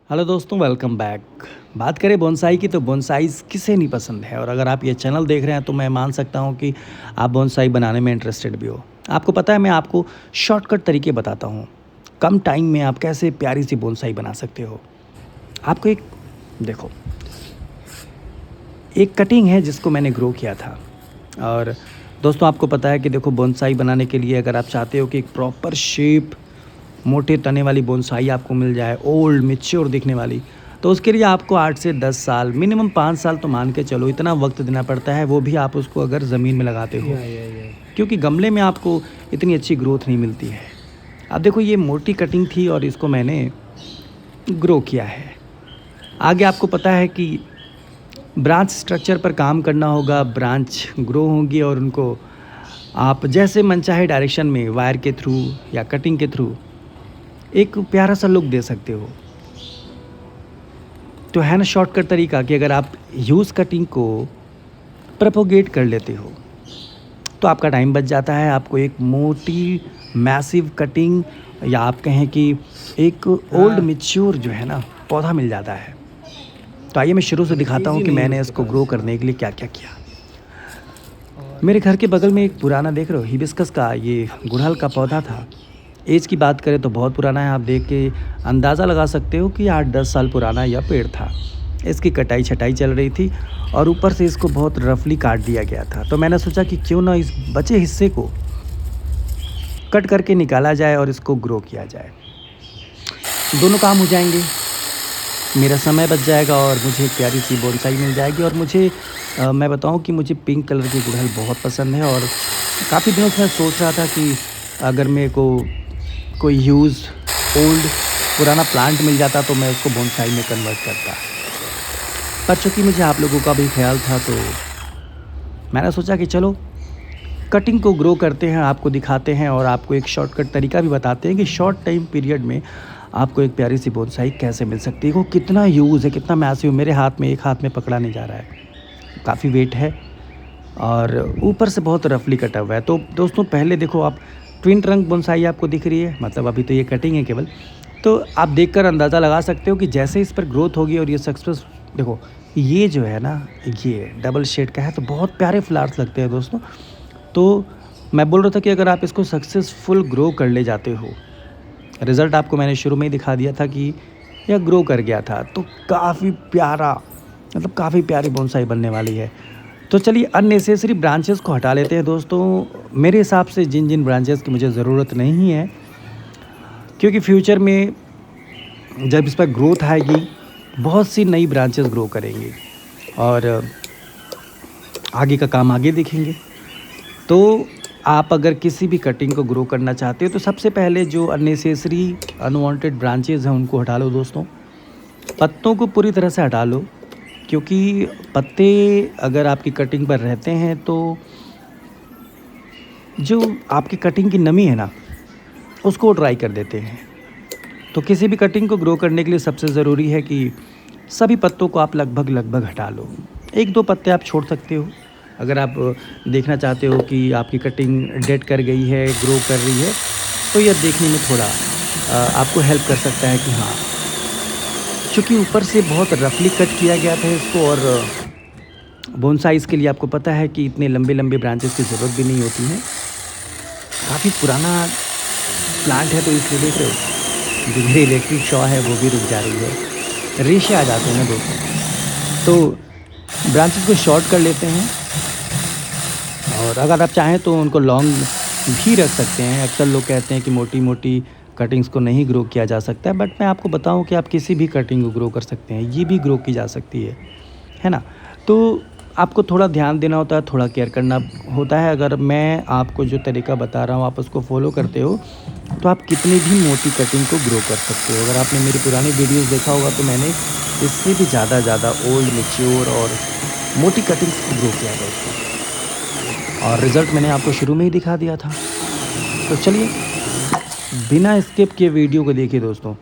Hello दोस्तों, welcome back. बात करें बोनसाई की तो बोनसाई किसे नहीं पसंद है। और अगर आप ये चैनल देख रहे हैं तो मैं मान सकता हूँ कि आप बोनसाई बनाने में इंटरेस्टेड भी हो। आपको पता है, मैं आपको शॉर्टकट तरीके बताता हूँ कम टाइम में आप कैसे प्यारी सी बोनसाई बना सकते हो। आपको एक देखो, एक कटिंग है जिसको मैंने ग्रो किया था। और दोस्तों, आपको पता है कि देखो, बोनसाई बनाने के लिए अगर आप चाहते हो कि एक प्रॉपर शेप, मोटे तने वाली बोनसाई आपको मिल जाए, ओल्ड मैच्योर दिखने वाली, तो उसके लिए आपको 8 से 10 साल, मिनिमम 5 साल तो मान के चलो, इतना वक्त देना पड़ता है। वो भी आप उसको अगर ज़मीन में लगाते हो, या क्योंकि गमले में आपको इतनी अच्छी ग्रोथ नहीं मिलती है। अब देखो, ये मोटी कटिंग थी और इसको मैंने ग्रो किया है। आगे आपको पता है कि ब्रांच स्ट्रक्चर पर काम करना होगा, ब्रांच ग्रो होंगी और उनको आप जैसे मनचाहे डायरेक्शन में वायर के थ्रू या कटिंग के थ्रू एक प्यारा सा लुक दे सकते हो। तो है ना शॉर्टकट तरीका कि अगर आप यूज़ कटिंग को प्रोपोगेट कर लेते हो तो आपका टाइम बच जाता है। आपको एक मोटी मैसिव कटिंग, या आप कहें कि एक ओल्ड मैच्योर जो है ना पौधा मिल जाता है। तो आइए मैं शुरू से दिखाता हूँ इजी कि नहीं है मैंने उसके इसको पास। ग्रो करने के लिए क्या क्या किया। और मेरे घर के बगल में एक पुराना, देख रहे हो, हिबिस्कस का ये गुड़हल का पौधा था। एज की बात करें तो बहुत पुराना है। आप देख के अंदाज़ा लगा सकते हो कि 8-10 साल पुराना यह पेड़ था। इसकी कटाई छटाई चल रही थी और ऊपर से इसको बहुत रफली काट दिया गया था। तो मैंने सोचा कि क्यों ना इस बचे हिस्से को कट करके निकाला जाए और इसको ग्रो किया जाए। दोनों काम हो जाएंगे, मेरा समय बच जाएगा और मुझे एक प्यारी सी बोनसाई मिल जाएगी। और मुझे मैं बताऊं कि मुझे पिंक कलर की गुड़हल बहुत पसंद है। और काफ़ी दिनों से मैं सोच रहा था कि अगर मेरे को कोई यूज़ ओल्ड पुराना प्लांट मिल जाता तो मैं उसको बोनसाई में कन्वर्ट करता। पर चूँकि मुझे आप लोगों का भी ख्याल था तो मैंने सोचा कि चलो कटिंग को ग्रो करते हैं, आपको दिखाते हैं और आपको एक शॉर्टकट तरीका भी बताते हैं कि शॉर्ट टाइम पीरियड में आपको एक प्यारी सी बोनसाई कैसे मिल सकती है। वो कितना यूज़ है, कितना मैसिव, मेरे हाथ में, एक हाथ में पकड़ा नहीं जा रहा है, काफ़ी वेट है और ऊपर से बहुत रफली कटा हुआ है। तो दोस्तों, पहले देखो, आप ट्विन ट्रंक बोनसाई आपको दिख रही है, मतलब अभी तो ये कटिंग है केवल। तो आप देखकर अंदाज़ा लगा सकते हो कि जैसे इस पर ग्रोथ होगी और ये सक्सेस, देखो ये जो है ना, ये डबल शेड का है तो बहुत प्यारे फ्लावर्स लगते हैं दोस्तों। तो मैं बोल रहा था कि अगर आप इसको सक्सेसफुल ग्रो कर ले जाते हो, रिज़ल्ट आपको मैंने शुरू में ही दिखा दिया था कि यह ग्रो कर गया था, तो काफ़ी प्यारा, मतलब काफ़ी प्यारी बोनसाई बनने वाली है। तो चलिए अननेसेसरी ब्रांचेस को हटा लेते हैं दोस्तों। मेरे हिसाब से जिन जिन ब्रांचेस की मुझे ज़रूरत नहीं है, क्योंकि फ्यूचर में जब इस पर ग्रोथ आएगी बहुत सी नई ब्रांचेस ग्रो करेंगी और आगे का काम आगे देखेंगे। तो आप अगर किसी भी कटिंग को ग्रो करना चाहते हो तो सबसे पहले जो अननेसेसरी अनवांटेड ब्रांचेस हैं उनको हटा लो दोस्तों। पत्तों को पूरी तरह से हटा लो, क्योंकि पत्ते अगर आपकी कटिंग पर रहते हैं तो जो आपकी कटिंग की नमी है ना, उसको ड्राई कर देते हैं। तो किसी भी कटिंग को ग्रो करने के लिए सबसे ज़रूरी है कि सभी पत्तों को आप लगभग लगभग हटा लो। 1-2 पत्ते आप छोड़ सकते हो अगर आप देखना चाहते हो कि आपकी कटिंग डेड कर गई है, ग्रो कर रही है, तो यह देखने में थोड़ा आपको हेल्प कर सकता है कि हाँ, चूँकि ऊपर से बहुत रफली कट किया गया था इसको। और बोनसाइज़ के लिए आपको पता है कि इतने लंबे लंबे ब्रांचेस की ज़रूरत भी नहीं होती है। काफ़ी पुराना प्लांट है तो इसलिए देख रहे हो जो मेरी इलेक्ट्रिक शॉ है वो भी रुक जा रही है, रेशे आ जाते हैं ना दोस्तों। तो ब्रांचेस को शॉर्ट कर लेते हैं और अगर आप चाहें तो उनको लॉन्ग भी रख सकते हैं। अक्सर लोग कहते हैं कि मोटी मोटी कटिंग्स को नहीं ग्रो किया जा सकता है, बट मैं आपको बताऊं कि आप किसी भी कटिंग को ग्रो कर सकते हैं, ये भी ग्रो की जा सकती है ना। तो आपको थोड़ा ध्यान देना होता है, थोड़ा केयर करना होता है। अगर मैं आपको जो तरीका बता रहा हूँ आप उसको फॉलो करते हो तो आप कितनी भी मोटी कटिंग को ग्रो कर सकते हो। अगर आपने मेरी पुरानी वीडियोस देखा होगा तो मैंने इससे भी ज़्यादा ओल्ड मैच्योर और मोटी कटिंग्स को ग्रो किया था उसको, और रिज़ल्ट मैंने आपको शुरू में ही दिखा दिया था। तो चलिए बिना स्किप किए वीडियो को देखिए दोस्तों।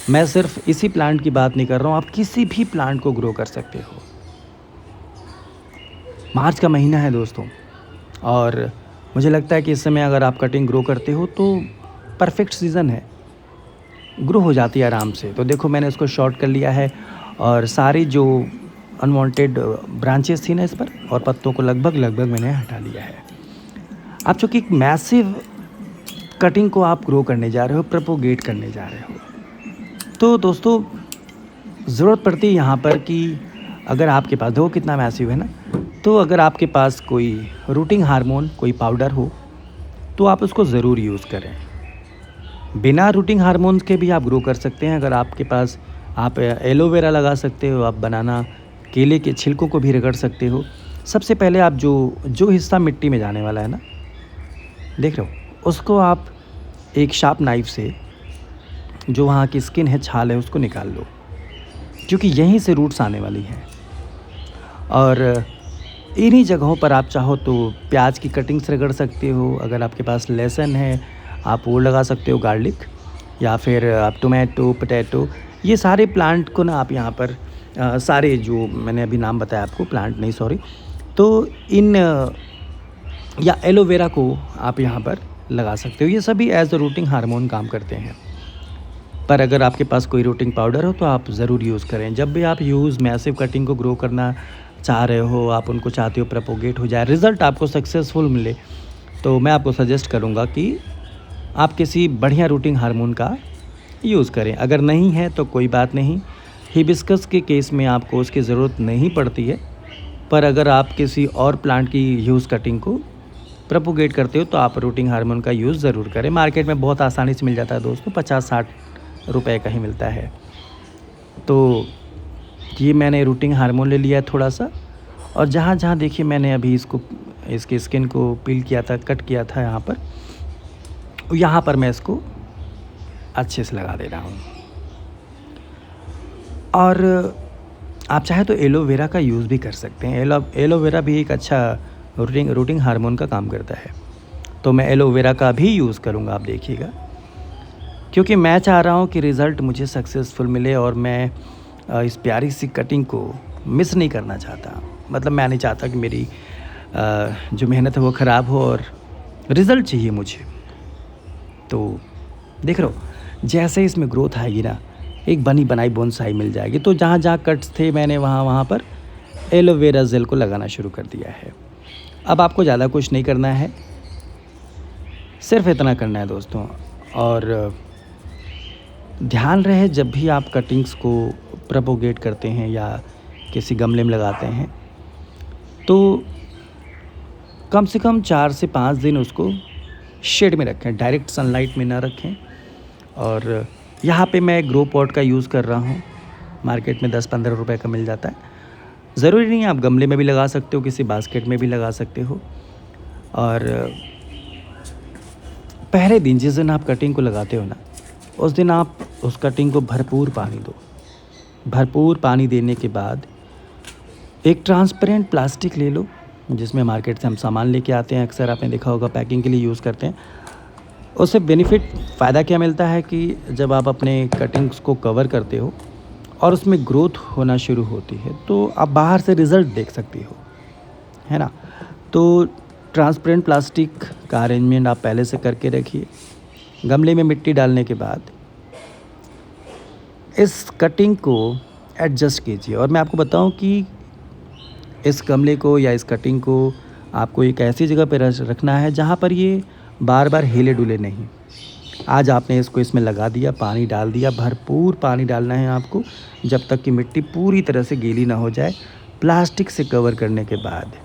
मैं सिर्फ इसी प्लांट की बात नहीं कर रहा हूँ, आप किसी भी प्लांट को ग्रो कर सकते हो। मार्च का महीना है दोस्तों और मुझे लगता है कि इस समय अगर आप कटिंग ग्रो करते हो तो परफेक्ट सीज़न है। ग्रो हो जाती है आराम से। तो देखो मैंने इसको शॉर्ट कर लिया है और सारी जो अनवांटेड ब्रांचेस थी ना इस पर और पत्तों को लगभग मैंने हटा लिया है। आप चूँकि एक मैसिव कटिंग को आप ग्रो करने जा रहे हो, प्रोपोगेट करने जा रहे हो, तो दोस्तों ज़रूरत पड़ती है यहाँ पर कि अगर आपके पास देखो कितना मैसिव है ना, तो अगर आपके पास कोई रूटिंग हार्मोन कोई पाउडर हो तो आप उसको ज़रूर यूज़ करें। बिना रूटिंग हार्मोन्स के भी आप ग्रो कर सकते हैं। अगर आपके पास आप एलोवेरा लगा सकते हो, आप बनाना केले के छिलकों को भी रगड़ सकते हो। सबसे पहले आप जो हिस्सा मिट्टी में जाने वाला है ना, देख रहे हो, उसको आप एक शार्प नाइफ से जो वहाँ की स्किन है, छाल है, उसको निकाल लो, क्योंकि यहीं से रूट्स आने वाली हैं। और इन्हीं जगहों पर आप चाहो तो प्याज की कटिंग्स रगड़ सकते हो। अगर आपके पास लहसुन है आप वो लगा सकते हो, गार्लिक, या फिर आप टोमेटो, पोटैटो, ये सारे प्लांट को ना आप यहाँ पर सारे जो मैंने अभी नाम बताया आपको, प्लांट नहीं सॉरी, तो इन या एलोवेरा को आप यहाँ पर लगा सकते हो। ये सभी एज अ रूटिंग हार्मोन काम करते हैं। पर अगर आपके पास कोई रूटिंग पाउडर हो तो आप ज़रूर यूज़ करें। जब भी आप मैसिव कटिंग को ग्रो करना चाह रहे हो, आप उनको चाहते हो प्रोपोगेट हो जाए, रिज़ल्ट आपको सक्सेसफुल मिले, तो मैं आपको सजेस्ट करूँगा कि आप किसी बढ़िया रूटिंग हार्मोन का यूज़ करें। अगर नहीं है तो कोई बात नहीं, हिबिस्कस के केस में आपको उसकी ज़रूरत नहीं पड़ती है। पर अगर आप किसी और प्लांट की कटिंग को प्रोपोगेट करते हो तो आप रूटिंग हार्मोन का यूज़ ज़रूर करें। मार्केट में बहुत आसानी से मिल जाता है दोस्तों, 50-60 रुपए का ही मिलता है। तो ये मैंने रूटिंग हार्मोन ले लिया है थोड़ा सा, और जहाँ देखिए मैंने अभी इसकी स्किन को पील किया था, कट किया था, यहाँ पर मैं इसको अच्छे से लगा दे रहा हूँ। और आप चाहे तो एलोवेरा का यूज़ भी कर सकते हैं। एलोवेरा भी एक अच्छा रूटिंग हार्मोन का काम करता है। तो मैं एलोवेरा का भी यूज़ करूँगा, आप देखिएगा, क्योंकि मैं चाह रहा हूँ कि रिज़ल्ट मुझे सक्सेसफुल मिले और मैं इस प्यारी सी कटिंग को मिस नहीं करना चाहता। मतलब मैं नहीं चाहता कि मेरी जो मेहनत है वो ख़राब हो, और रिज़ल्ट चाहिए मुझे। तो देख रहे हो जैसे इसमें ग्रोथ आएगी ना, एक बनी बनाई बोनसाई मिल जाएगी। तो जहाँ कट्स थे मैंने वहाँ पर एलोवेरा जेल को लगाना शुरू कर दिया है। अब आपको ज़्यादा कुछ नहीं करना है, सिर्फ इतना करना है दोस्तों। और ध्यान रहे जब भी आप कटिंग्स को प्रोपोगेट करते हैं या किसी गमले में लगाते हैं, तो कम से कम 4 से 5 दिन उसको शेड में रखें, डायरेक्ट सनलाइट में ना रखें। और यहाँ पे मैं ग्रो पॉट का यूज़ कर रहा हूँ, मार्केट में 10-15 रुपए का मिल जाता है। ज़रूरी नहीं है आप गमले में भी लगा सकते हो, किसी बास्केट में भी लगा सकते हो। और पहले दिन जिस दिन आप कटिंग को लगाते हो ना, उस दिन आप उस कटिंग को भरपूर पानी दो। भरपूर पानी देने के बाद एक ट्रांसपेरेंट प्लास्टिक ले लो, जिसमें मार्केट से हम सामान लेके आते हैं, अक्सर आपने देखा होगा पैकिंग के लिए यूज़ करते हैं। उससे फ़ायदा क्या मिलता है कि जब आप अपने कटिंग्स को कवर करते हो और उसमें ग्रोथ होना शुरू होती है, तो आप बाहर से रिज़ल्ट देख सकती हो, है ना। तो ट्रांसपेरेंट प्लास्टिक का अरेंजमेंट आप पहले से करके रखिए। गमले में मिट्टी डालने के बाद इस कटिंग को एडजस्ट कीजिए। और मैं आपको बताऊं कि इस गमले को या इस कटिंग को आपको एक ऐसी जगह पर रखना है जहां पर ये बार बार हिले डुले नहीं। आज आपने इसको इसमें लगा दिया, पानी डाल दिया, भरपूर पानी डालना है आपको जब तक कि मिट्टी पूरी तरह से गीली ना हो जाए। प्लास्टिक से कवर करने के बाद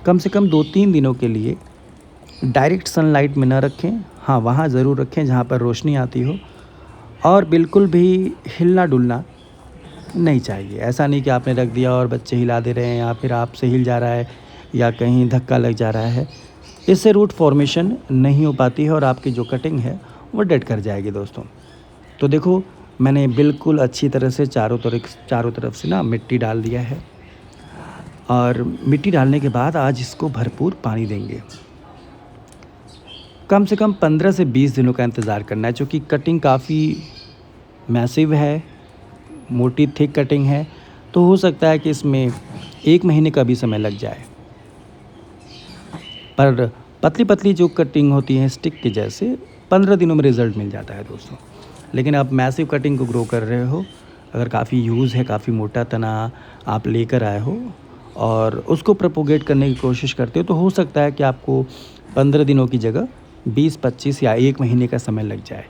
कम से कम 2-3 दिनों के लिए डायरेक्ट सनलाइट में ना रखें। हाँ, वहाँ ज़रूर रखें जहाँ पर रोशनी आती हो, और बिल्कुल भी हिलना डुलना नहीं चाहिए। ऐसा नहीं कि आपने रख दिया और बच्चे हिला दे रहे हैं या फिर आपसे हिल जा रहा है या कहीं धक्का लग जा रहा है। इससे रूट फॉर्मेशन नहीं हो पाती है और आपकी जो कटिंग है वो डेड कर जाएगी दोस्तों। तो देखो मैंने बिल्कुल अच्छी तरह से चारों तरफ से ना मिट्टी डाल दिया है, और मिट्टी डालने के बाद आज इसको भरपूर पानी देंगे। कम से कम 15 से 20 दिनों का इंतज़ार करना है, क्योंकि कटिंग काफ़ी मैसिव है, मोटी थिक कटिंग है, तो हो सकता है कि इसमें 1 महीने का भी समय लग जाए। पर पतली जो कटिंग होती है स्टिक के जैसे, 15 दिनों में रिज़ल्ट मिल जाता है दोस्तों। लेकिन आप मैसिव कटिंग को ग्रो कर रहे हो, अगर काफ़ी यूज़ है, काफ़ी मोटा तना आप लेकर आए हो और उसको प्रोपोगेट करने की कोशिश करते हो, तो हो सकता है कि आपको 15 दिनों की जगह 20-25 या 1 महीने का समय लग जाए।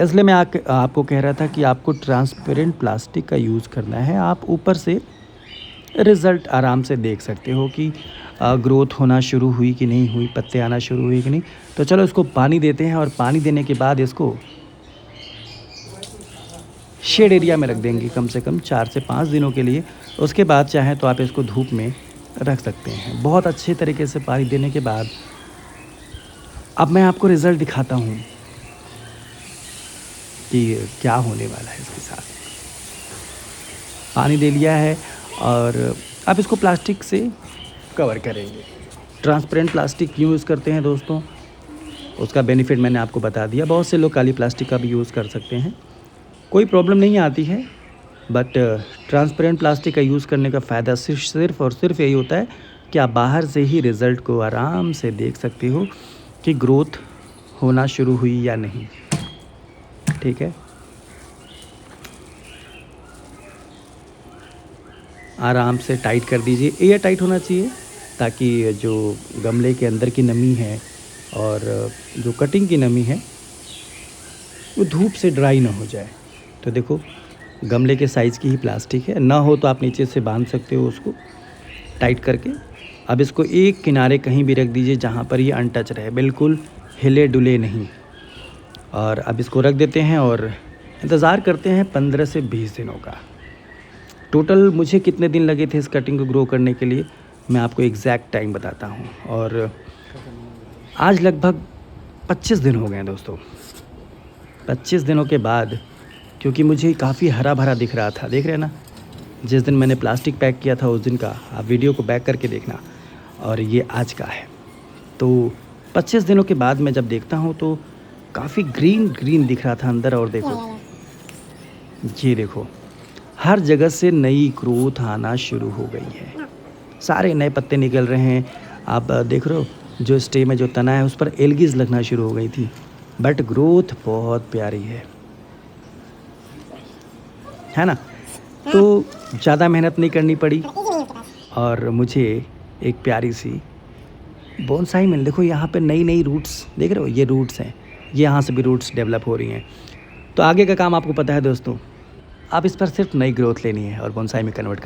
इसलिए मैं आपको कह रहा था कि आपको ट्रांसपेरेंट प्लास्टिक का यूज़ करना है। आप ऊपर से रिज़ल्ट आराम से देख सकते हो कि ग्रोथ होना शुरू हुई कि नहीं हुई, पत्ते आना शुरू हुए कि नहीं। तो चलो इसको पानी देते हैं और पानी देने के बाद इसको शेड एरिया में रख देंगे कम से कम 4 से 5 दिनों के लिए। उसके बाद चाहें तो आप इसको धूप में रख सकते हैं। बहुत अच्छे तरीके से पानी देने के बाद अब मैं आपको रिज़ल्ट दिखाता हूँ कि क्या होने वाला है इसके साथ। पानी दे लिया है और अब इसको प्लास्टिक से कवर करेंगे। ट्रांसपेरेंट प्लास्टिक क्यों यूज़ करते हैं दोस्तों, उसका बेनिफिट मैंने आपको बता दिया। बहुत से लोग काली प्लास्टिक का भी यूज़ कर सकते हैं, कोई प्रॉब्लम नहीं आती है। बट ट्रांसपेरेंट प्लास्टिक का यूज़ करने का फ़ायदा सिर्फ़ और सिर्फ यही होता है कि आप बाहर से ही रिज़ल्ट को आराम से देख सकते हो कि ग्रोथ होना शुरू हुई या नहीं। ठीक है, आराम से टाइट कर दीजिए। एयर टाइट होना चाहिए ताकि जो गमले के अंदर की नमी है और जो कटिंग की नमी है वो धूप से ड्राई ना हो जाए। तो देखो, गमले के साइज़ की ही प्लास्टिक है, ना हो तो आप नीचे से बांध सकते हो उसको टाइट करके। अब इसको एक किनारे कहीं भी रख दीजिए जहाँ पर ये अनटच रहे, बिल्कुल हिले डुले नहीं। और अब इसको रख देते हैं और इंतज़ार करते हैं 15 से 20 दिनों का। टोटल मुझे कितने दिन लगे थे इस कटिंग को ग्रो करने के लिए, मैं आपको एग्जैक्ट टाइम बताता हूँ। और आज लगभग 25 दिन हो गए हैं दोस्तों। 25 दिनों के बाद, क्योंकि मुझे काफ़ी हरा भरा दिख रहा था, देख रहे हैं ना, जिस दिन मैंने प्लास्टिक पैक किया था उस दिन का आप वीडियो को बैक करके देखना, और ये आज का है। तो 25 दिनों के बाद मैं जब देखता हूँ तो काफ़ी ग्रीन दिख रहा था अंदर। और देखो, ये देखो, हर जगह से नई ग्रोथ आना शुरू हो गई है, सारे नए पत्ते निकल रहे हैं। आप देख रहे हो, जो स्टेम में जो तना है उस पर एल्गीज लगना शुरू हो गई थी, बट ग्रोथ बहुत प्यारी है ना। तो ज़्यादा मेहनत नहीं करनी पड़ी और मुझे एक प्यारी सी बोनसाई मिल। देखो यहाँ पे नई रूट्स देख रहे हो, ये रूट्स हैं, ये यहाँ से भी रूट्स डेवलप हो रही हैं। तो आगे का काम आपको पता है दोस्तों, आप इस पर सिर्फ नई ग्रोथ लेनी है और बोनसाई में कन्वर्ट करना।